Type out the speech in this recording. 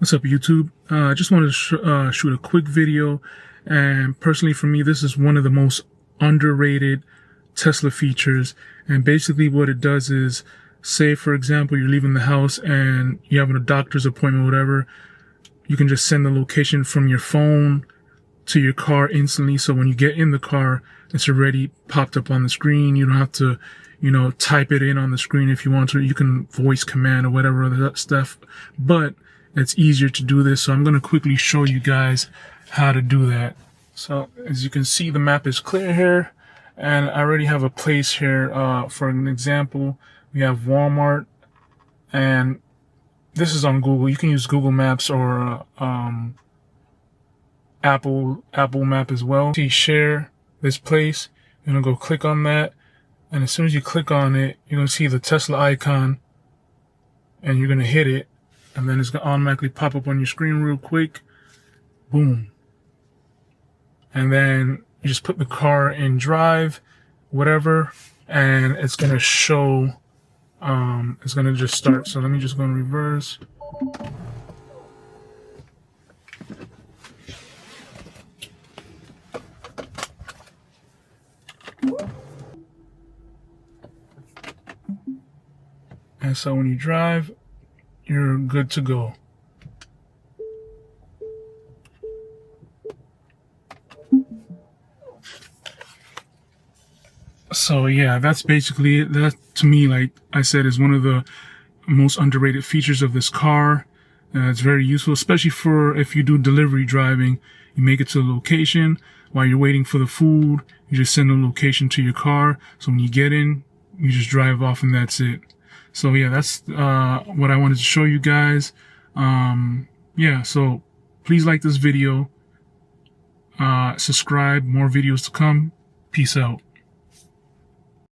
What's up, YouTube? I just wanted to shoot a quick video, and personally for me, this is one of the most underrated Tesla features. And basically what it does is, say for example, you're leaving the house and you have a doctor's appointment, whatever, you can just send the location from your phone to your car instantly. So when you get in the car, it's already popped up on the screen. You don't have to, type it in on the screen if you want to. You can voice command or whatever other stuff, but it's easier to do this. So I'm going to quickly show you guys how to do that. So as you can see, the map is clear here, and I already have a place here. For an example, we have Walmart, and this is on Google. You can use Google Maps or Apple Map as well. See, share this place. You're gonna go click on that, and as soon as you click on it, you're gonna see the Tesla icon, and you're gonna hit it, and then it's gonna automatically pop up on your screen real quick. Boom. And then you just put the car in drive, whatever, and it's gonna show. It's gonna just start. So let me just go in reverse. And so when you drive, you're good to go. So yeah, that's basically it. That, to me, like I said, is one of the most underrated features of this car. It's very useful, especially for if you do delivery driving. You make it to the location while you're waiting for the food. You just send the location to your car. So when you get in, you just drive off and that's it. So yeah, that's what I wanted to show you guys. Yeah, so please like this video. Subscribe, more videos to come. Peace out.